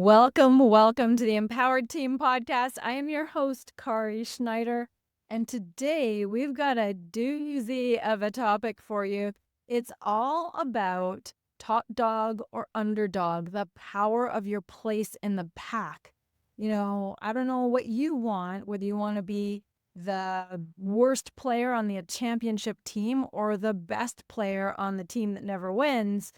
Welcome to the Empowered Team Podcast. I am your host, Kari Schneider, and today we've got a doozy of a topic for you. It's all about top dog or underdog, the power of your place in the pack. I don't know what you want, whether you want to be the worst player on the championship team or the best player on the team that never wins.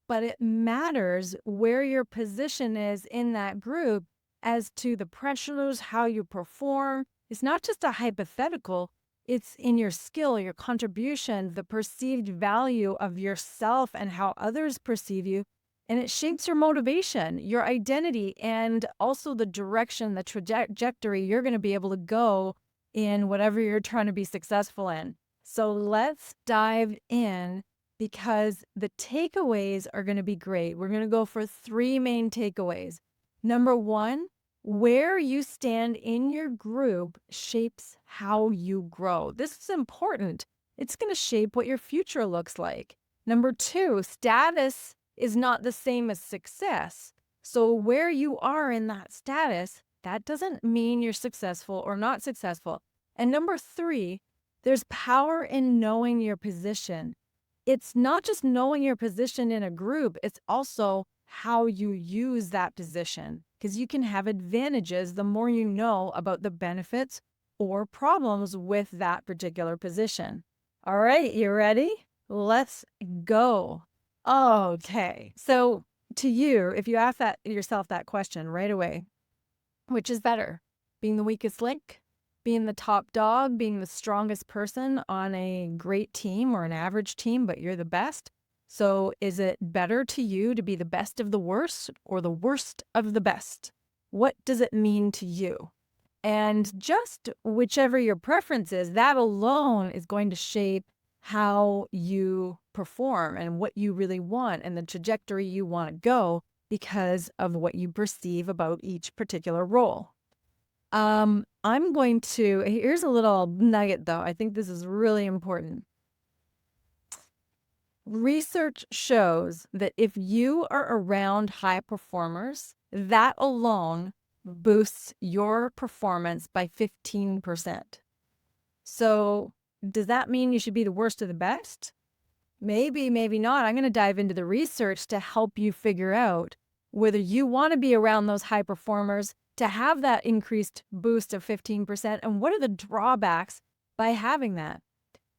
But it matters where your position is in that group as to the pressures, how you perform. It's not just a hypothetical, it's in your skill, your contribution, the perceived value of yourself and how others perceive you. And it shapes your motivation, your identity, and also the direction, the trajectory you're going to be able to go in whatever you're trying to be successful in. So let's dive in, because the takeaways are going to be great. We're going to go for 3 main takeaways. Number 1, where you stand in your group shapes how you grow. This is important. It's going to shape what your future looks like. Number 2, status is not the same as success. So where you are in that status, that doesn't mean you're successful or not successful. And number 3, there's power in knowing your position. It's not just knowing your position in a group, it's also how you use that position, because you can have advantages the more you know about the benefits or problems with that particular position. All right, you ready? Let's go. Okay, so to you, if you ask yourself that question right away, which is better, being the weakest link, being the top dog, being the strongest person on a great team or an average team, but you're the best? So is it better to you to be the best of the worst or the worst of the best? What does it mean to you? And just whichever your preference is, that alone is going to shape how you perform and what you really want and the trajectory you want to go because of what you perceive about each particular role. Here's a little nugget though. I think this is really important. Research shows that if you are around high performers, that alone boosts your performance by 15%. So does that mean you should be the worst of the best? Maybe, maybe not. I'm going to dive into the research to help you figure out whether you want to be around those high performers to have that increased boost of 15%, and what are the drawbacks by having that.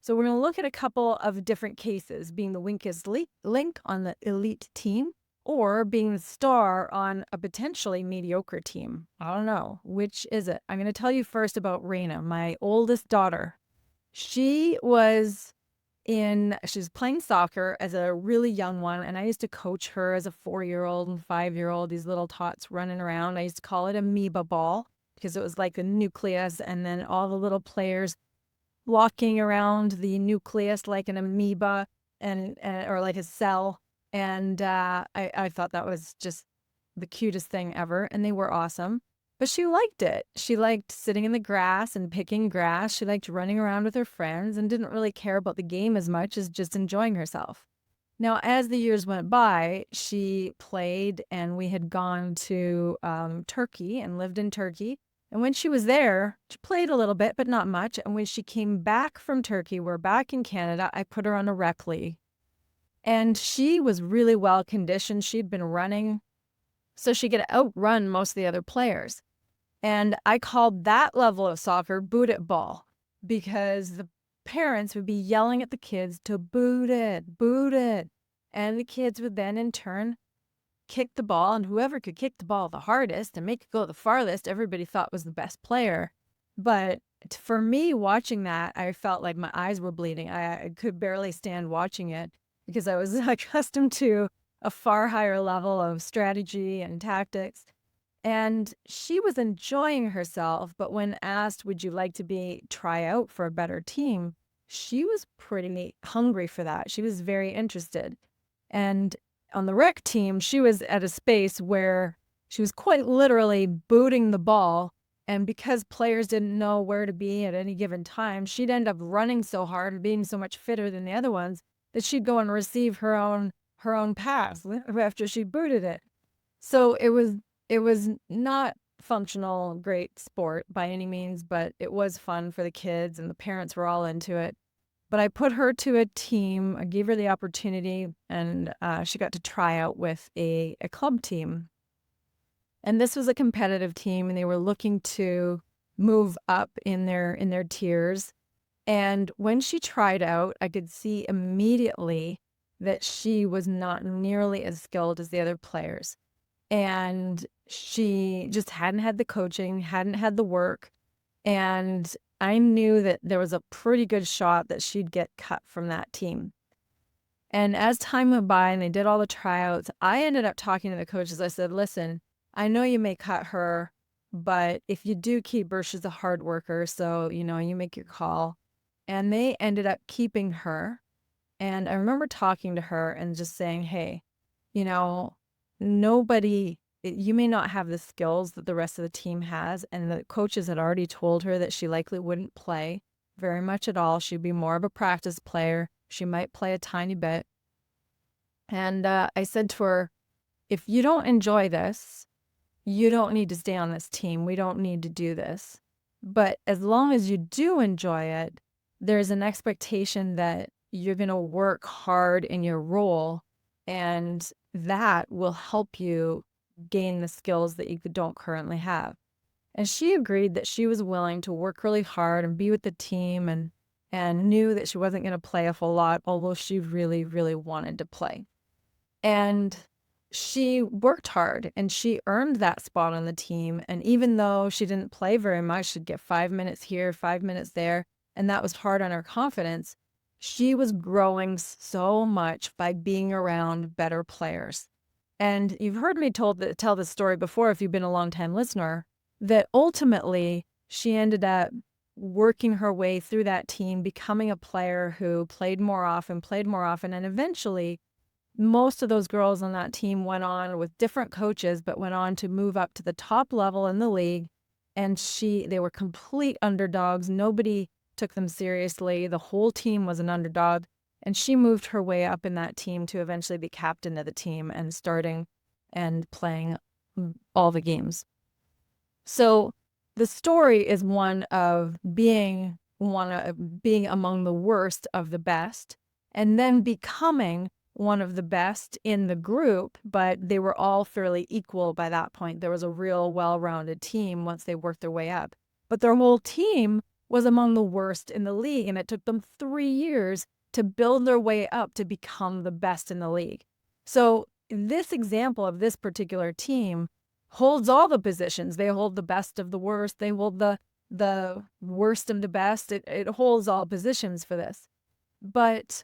So we're going to look at a couple of different cases, being the weakest link on the elite team or being the star on a potentially mediocre team. I don't know. Which is it? I'm going to tell you first about Raina, my oldest daughter. She was playing soccer as a really young one, and I used to coach her as a 4-year-old and 5-year-old, these little tots running around. I used to call it amoeba ball because it was like the nucleus and then all the little players walking around the nucleus like an amoeba or like a cell. And I thought that was just the cutest thing ever, and they were awesome. But she liked it. She liked sitting in the grass and picking grass. She liked running around with her friends and didn't really care about the game as much as just enjoying herself. Now, as the years went by, she played, and we had gone to Turkey and lived in Turkey. And when she was there, she played a little bit, but not much. And when she came back from Turkey, we're back in Canada, I put her on a rec league. And she was really well conditioned. She'd been running, so she could outrun most of the other players. And I called that level of soccer boot it ball, because the parents would be yelling at the kids to boot it, boot it. And the kids would then in turn kick the ball, and whoever could kick the ball the hardest and make it go the farthest, everybody thought was the best player. But for me, watching that, I felt like my eyes were bleeding. I could barely stand watching it because I was accustomed to a far higher level of strategy and tactics. And she was enjoying herself, but when asked, would you like to try out for a better team, she was pretty hungry for that. She was very interested. And on the rec team, she was at a space where she was quite literally booting the ball. And because players didn't know where to be at any given time, she'd end up running so hard and being so much fitter than the other ones that she'd go and receive her own pass after she booted it. So it It was not functional, great sport by any means, but it was fun for the kids and the parents were all into it. But I put her to a team. I gave her the opportunity, and she got to try out with a club team. And this was a competitive team, and they were looking to move up in their tiers. And when she tried out, I could see immediately that she was not nearly as skilled as the other players. And she just hadn't had the coaching, hadn't had the work. And I knew that there was a pretty good shot that she'd get cut from that team. And as time went by and they did all the tryouts, I ended up talking to the coaches. I said, listen, I know you may cut her, but if you do keep her, she's a hard worker. So, you make your call. And they ended up keeping her. And I remember talking to her and just saying, hey, nobody, you may not have the skills that the rest of the team has. And the coaches had already told her that she likely wouldn't play very much at all. She'd be more of a practice player. She might play a tiny bit. And I said to her, if you don't enjoy this, you don't need to stay on this team. We don't need to do this. But as long as you do enjoy it, there's an expectation that you're going to work hard in your role, and that will help you gain the skills that you don't currently have. And she agreed that she was willing to work really hard and be with the team, and knew that she wasn't going to play a whole lot, although she really, really wanted to play. And she worked hard and she earned that spot on the team. And even though she didn't play very much, she'd get 5 minutes here, 5 minutes there, and that was hard on her confidence. She was growing so much by being around better players. And you've heard me tell this story before, if you've been a long-time listener, that ultimately she ended up working her way through that team, becoming a player who played more often, and eventually most of those girls on that team went on with different coaches, but went on to move up to the top level in the league. And they were complete underdogs. Nobody took them seriously. The whole team was an underdog. And she moved her way up in that team to eventually be captain of the team and starting and playing all the games. So the story is one of being among the worst of the best, and then becoming one of the best in the group, but they were all fairly equal by that point. There was a real well-rounded team once they worked their way up. But their whole team was among the worst in the league, and it took them 3 years to build their way up to become the best in the league. So this example of this particular team holds all the positions. They hold the best of the worst. They hold the worst of the best. It holds all positions for this. But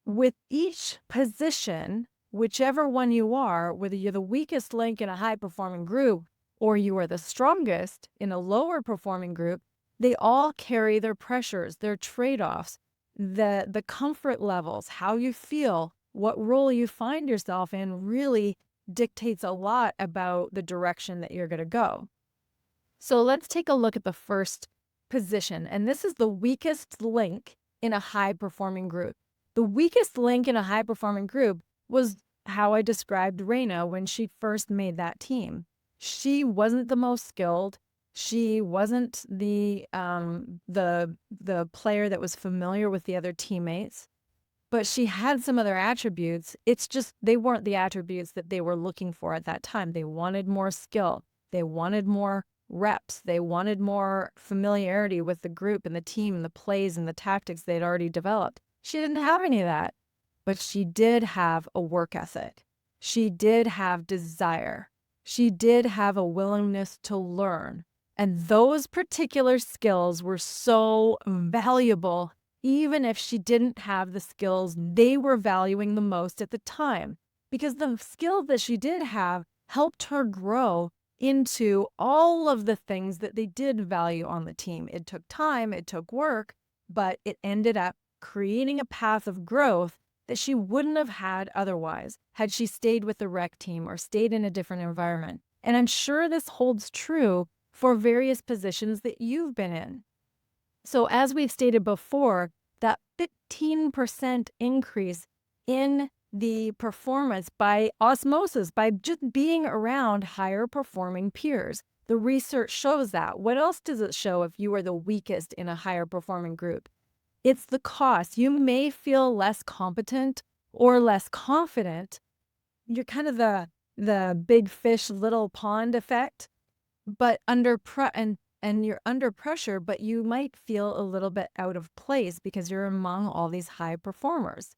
with each position, whichever one you are, whether you're the weakest link in a high-performing group or you are the strongest in a lower-performing group, they all carry their pressures, their trade-offs, the comfort levels, how you feel, what role you find yourself in really dictates a lot about the direction that you're going to go. So let's take a look at the first position, and this is the weakest link in a high-performing group. The weakest link in a high-performing group was how I described Raina when she first made that team. She wasn't the most skilled. She wasn't the player that was familiar with the other teammates, but she had some other attributes. It's just they weren't the attributes that they were looking for at that time. They wanted more skill. They wanted more reps. They wanted more familiarity with the group and the team and the plays and the tactics they'd already developed. She didn't have any of that, but she did have a work ethic. She did have desire. She did have a willingness to learn. And those particular skills were so valuable, even if she didn't have the skills they were valuing the most at the time, because the skills that she did have helped her grow into all of the things that they did value on the team. It took time, it took work, but it ended up creating a path of growth that she wouldn't have had otherwise had she stayed with the rec team or stayed in a different environment. And I'm sure this holds true for various positions that you've been in. So as we've stated before, that 15% increase in the performance by osmosis, by just being around higher performing peers. The research shows that. What else does it show if you are the weakest in a higher performing group? It's the cost. You may feel less competent or less confident. You're kind of the big fish, little pond effect, but and you're under pressure, but you might feel a little bit out of place because you're among all these high performers.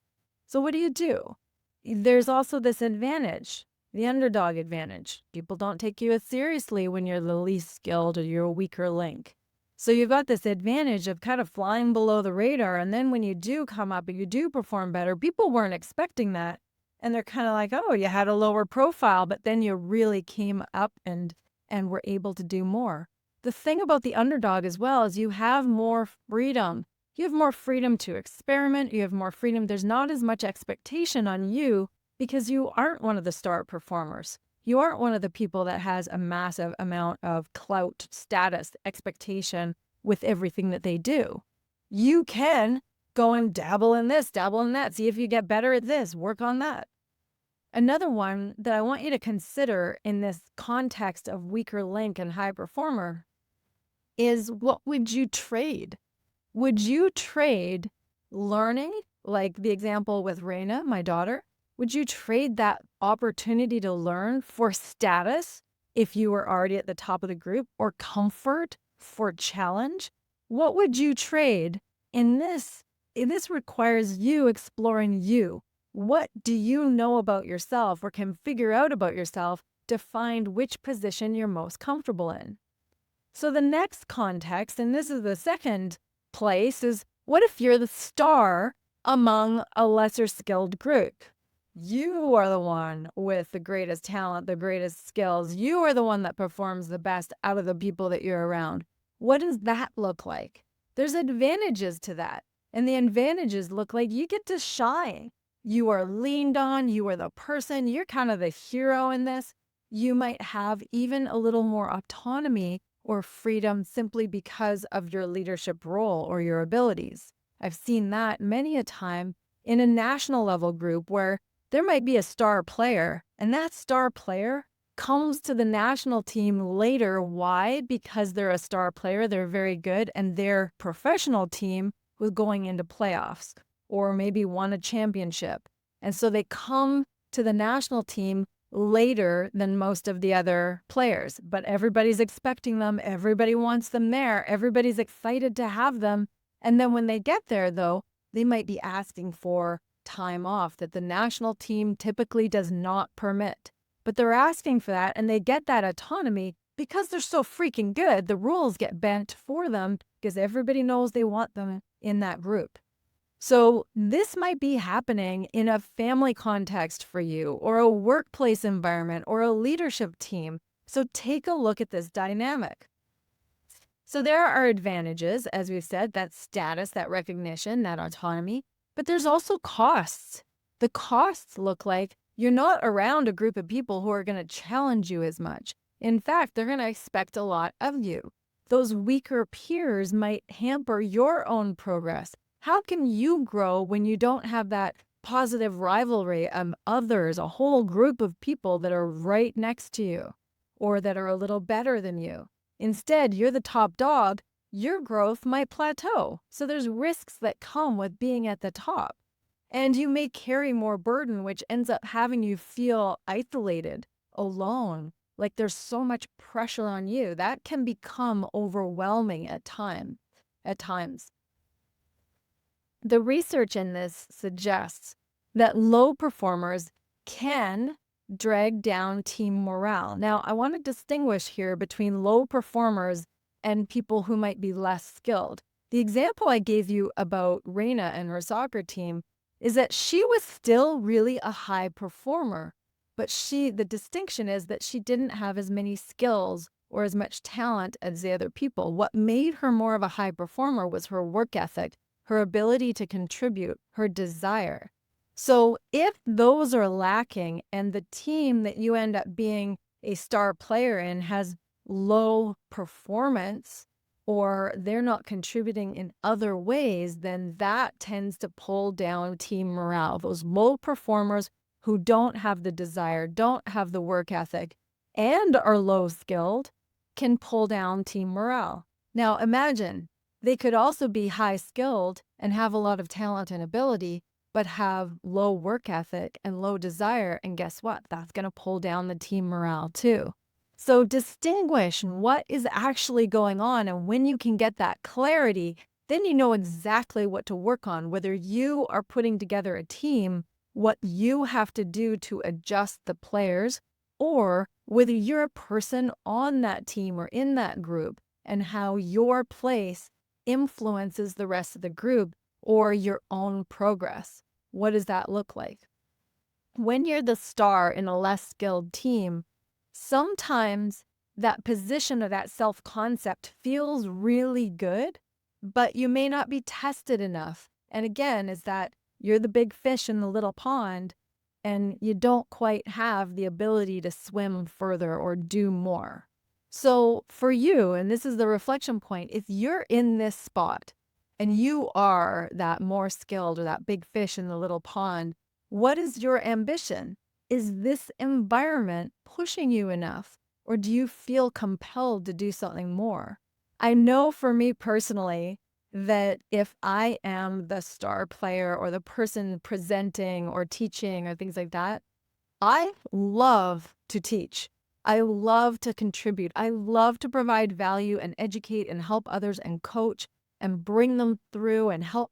So what do? There's also this advantage, the underdog advantage. People don't take you as seriously when you're the least skilled or you're a weaker link. So you've got this advantage of kind of flying below the radar. And then when you do come up and you do perform better, people weren't expecting that. And they're kind of like, oh, you had a lower profile, but then you really came up and were able to do more. The thing about the underdog as well is you have more freedom. You have more freedom to experiment. You have more freedom. There's not as much expectation on you because you aren't one of the star performers. You aren't one of the people that has a massive amount of clout, status, expectation with everything that they do. You can go and dabble in this, dabble in that, see if you get better at this, work on that. Another one that I want you to consider in this context of weaker link and high performer is, what would you trade? Would you trade learning, like the example with Reina, my daughter? Would you trade that opportunity to learn for status if you were already at the top of the group, or comfort for challenge? What would you trade in this? This requires you exploring you. What do you know about yourself or can figure out about yourself to find which position you're most comfortable in? So the next context, and this is the second place, is what if you're the star among a lesser skilled group? You are the one with the greatest talent, the greatest skills. You are the one that performs the best out of the people that you're around. What does that look like? There's advantages to that. And the advantages look like you get to shine. You are leaned on. You are the person. You're kind of the hero in this. You might have even a little more autonomy or freedom simply because of your leadership role or your abilities. I've seen that many a time in a national level group where there might be a star player, and that star player comes to the national team later. Why? Because they're a star player, they're very good, and their professional team was going into playoffs or maybe won a championship. And so they come to the national team later than most of the other players, but everybody's expecting them. Everybody wants them there. Everybody's excited to have them. And then when they get there, though, they might be asking for time off that the national team typically does not permit. But they're asking for that, and they get that autonomy because they're so freaking good. The rules get bent for them because everybody knows they want them in that group. So this might be happening in a family context for you, or a workplace environment, or a leadership team. So take a look at this dynamic. So there are advantages, as we've said, that status, that recognition, that autonomy, but there's also costs. The costs look like you're not around a group of people who are going to challenge you as much. In fact, they're going to expect a lot of you. Those weaker peers might hamper your own progress. How can you grow when you don't have that positive rivalry of others, a whole group of people that are right next to you or that are a little better than you? Instead, you're the top dog. Your growth might plateau. So there's risks that come with being at the top. And you may carry more burden, which ends up having you feel isolated, alone, like there's so much pressure on you. That can become overwhelming at times. The research in this suggests that low performers can drag down team morale. Now, I want to distinguish here between low performers and people who might be less skilled. The example I gave you about Reina and her soccer team is that she was still really a high performer, but the distinction is that she didn't have as many skills or as much talent as the other people. What made her more of a high performer was her work ethic, her ability to contribute, her desire. So if those are lacking and the team that you end up being a star player in has low performance, or they're not contributing in other ways, then that tends to pull down team morale. Those low performers who don't have the desire, don't have the work ethic, and are low skilled can pull down team morale. Now imagine they could also be high skilled and have a lot of talent and ability, but have low work ethic and low desire. And guess what? That's going to pull down the team morale too. So distinguish what is actually going on. And when you can get that clarity, then you know exactly what to work on, whether you are putting together a team, what you have to do to adjust the players, or whether you're a person on that team or in that group and how your place influences the rest of the group or your own progress. What does that look like? When you're the star in a less skilled team, sometimes that position or that self-concept feels really good, but you may not be tested enough. And again, is that you're the big fish in the little pond and you don't quite have the ability to swim further or do more. So for you, and this is the reflection point, if you're in this spot and you are that more skilled or that big fish in the little pond, what is your ambition? Is this environment pushing you enough, or do you feel compelled to do something more? I know for me personally that if I am the star player or the person presenting or teaching or things like that, I love to teach. I love to contribute. I love to provide value and educate and help others and coach and bring them through and help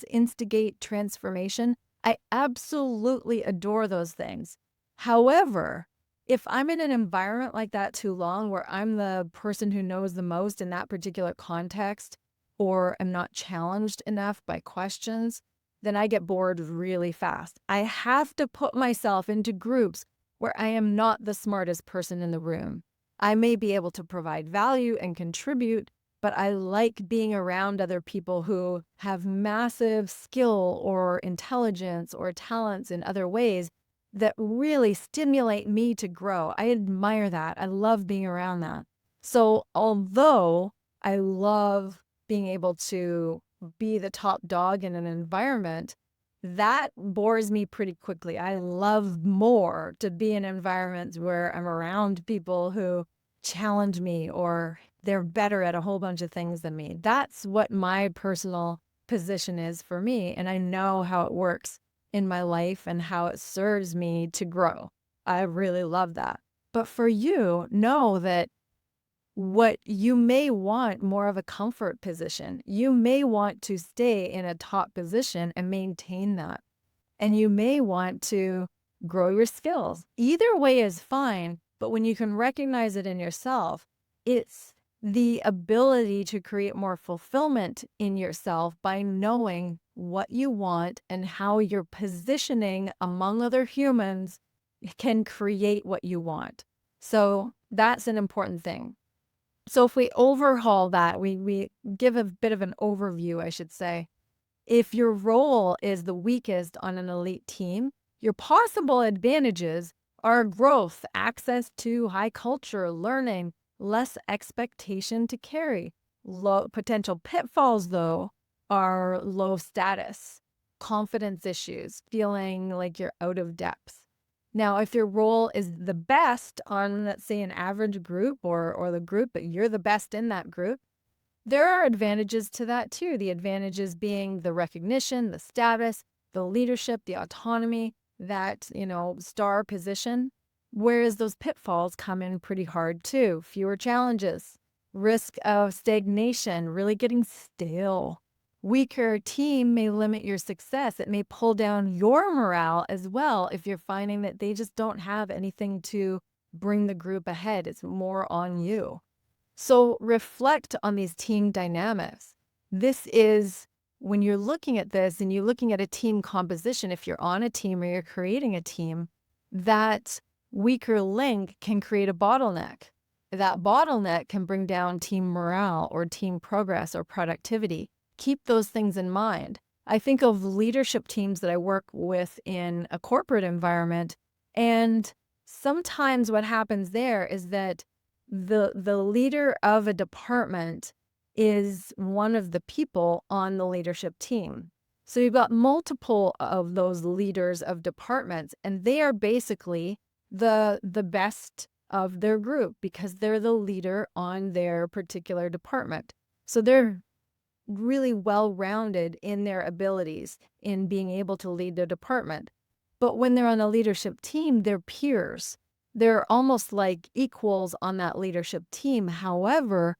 instigate transformation. I absolutely adore those things. However, if I'm in an environment like that too long, where I'm the person who knows the most in that particular context, or am not challenged enough by questions, then I get bored really fast. I have to put myself into groups where I am not the smartest person in the room. I may be able to provide value and contribute, but I like being around other people who have massive skill or intelligence or talents in other ways that really stimulate me to grow. I admire that. I love being around that. So although I love being able to be the top dog in an environment, that bores me pretty quickly. I love more to be in environments where I'm around people who challenge me or they're better at a whole bunch of things than me. That's what my personal position is for me. And I know how it works in my life and how it serves me to grow. I really love that. But for you, know that what you may want more of a comfort position. You may want to stay in a top position and maintain that. And you may want to grow your skills. Either way is fine, but when you can recognize it in yourself, it's the ability to create more fulfillment in yourself by knowing what you want and how your positioning among other humans can create what you want. So that's an important thing. So if we overhaul that, we give a bit of an overview, I should say. If your role is the weakest on an elite team, your possible advantages are growth, access to high culture, learning, less expectation to carry. Low potential pitfalls, though, are low status, confidence issues, feeling like you're out of depth. Now, if your role is the best on, let's say, an average group or the group, but you're the best in that group, there are advantages to that too. The advantages being the recognition, the status, the leadership, the autonomy, that, star position. Whereas those pitfalls come in pretty hard too. Fewer challenges, risk of stagnation, really getting stale. Weaker team may limit your success. It may pull down your morale as well if you're finding that they just don't have anything to bring the group ahead. It's more on you. So reflect on these team dynamics. This is when you're looking at this and you're looking at a team composition, if you're on a team or you're creating a team, that weaker link can create a bottleneck. That bottleneck can bring down team morale or team progress or productivity. Keep those things in mind. I think of leadership teams that I work with in a corporate environment, and sometimes what happens there is that the leader of a department is one of the people on the leadership team. So you've got multiple of those leaders of departments, and they are basically the best of their group because they're the leader on their particular department. So they're really well-rounded in their abilities in being able to lead their department. But when they're on a leadership team, they're peers. They're almost like equals on that leadership team. However,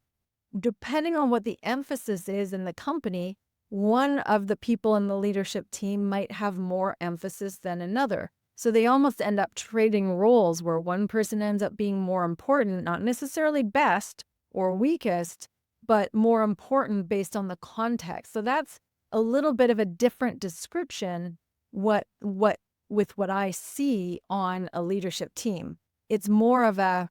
depending on what the emphasis is in the company, one of the people in the leadership team might have more emphasis than another. So they almost end up trading roles where one person ends up being more important, not necessarily best or weakest, but more important based on the context. So that's a little bit of a different description with what I see on a leadership team. It's more of a,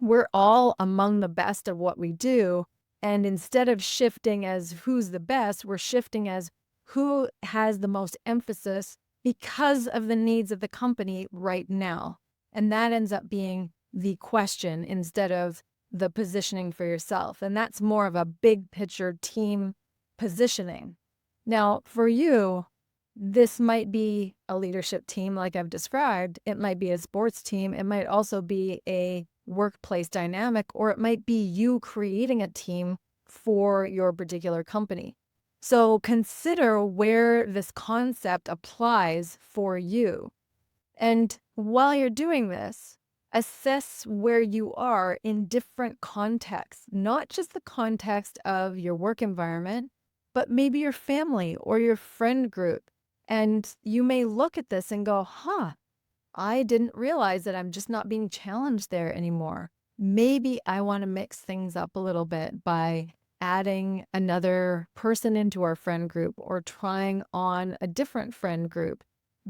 we're all among the best of what we do. And instead of shifting as who's the best, we're shifting as who has the most emphasis because of the needs of the company right now. And that ends up being the question instead of the positioning for yourself. And that's more of a big picture team positioning. Now, for you, this might be a leadership team like I've described. It might be a sports team. It might also be a workplace dynamic, or it might be you creating a team for your particular company. So consider where this concept applies for you. And while you're doing this, assess where you are in different contexts, not just the context of your work environment, but maybe your family or your friend group. And you may look at this and go, I didn't realize that I'm just not being challenged there anymore. Maybe I want to mix things up a little bit by adding another person into our friend group or trying on a different friend group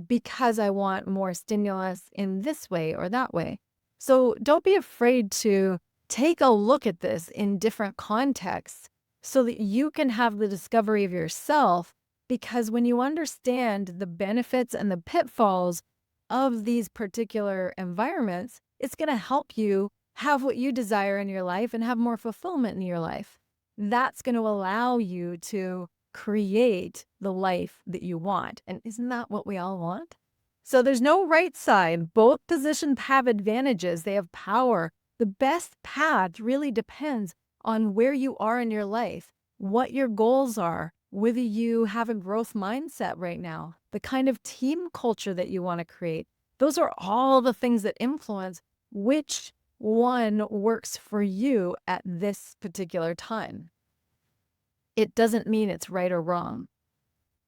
because I want more stimulus in this way or that way. So don't be afraid to take a look at this in different contexts so that you can have the discovery of yourself, because when you understand the benefits and the pitfalls of these particular environments, it's going to help you have what you desire in your life and have more fulfillment in your life. That's going to allow you to create the life that you want. And isn't that what we all want? So there's no right side. Both positions have advantages. They have power. The best path really depends on where you are in your life, what your goals are, whether you have a growth mindset right now, the kind of team culture that you want to create. Those are all the things that influence which one works for you at this particular time. It doesn't mean it's right or wrong.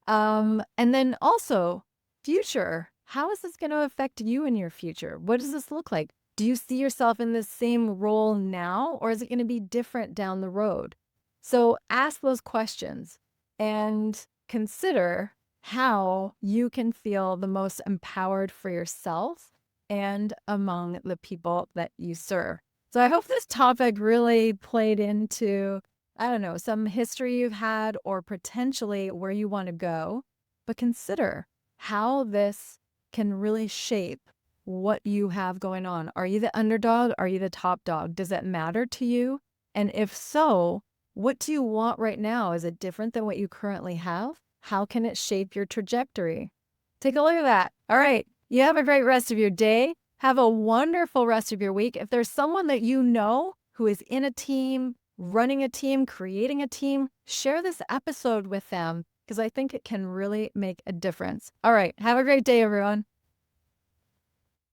And then also, future. How is this going to affect you in your future? What does this look like? Do you see yourself in the same role now, or is it going to be different down the road? So ask those questions and consider how you can feel the most empowered for yourself and among the people that you serve. So I hope this topic really played into, I don't know, some history you've had or potentially where you want to go, but consider how this can really shape what you have going on. Are you the underdog? Are you the top dog? Does it matter to you? And if so, what do you want right now? Is it different than what you currently have? How can it shape your trajectory? Take a look at that. All right. You have a great rest of your day. Have a wonderful rest of your week. If there's someone that you know who is in a team, running a team, creating a team, share this episode with them because I think it can really make a difference. All right. Have a great day, everyone.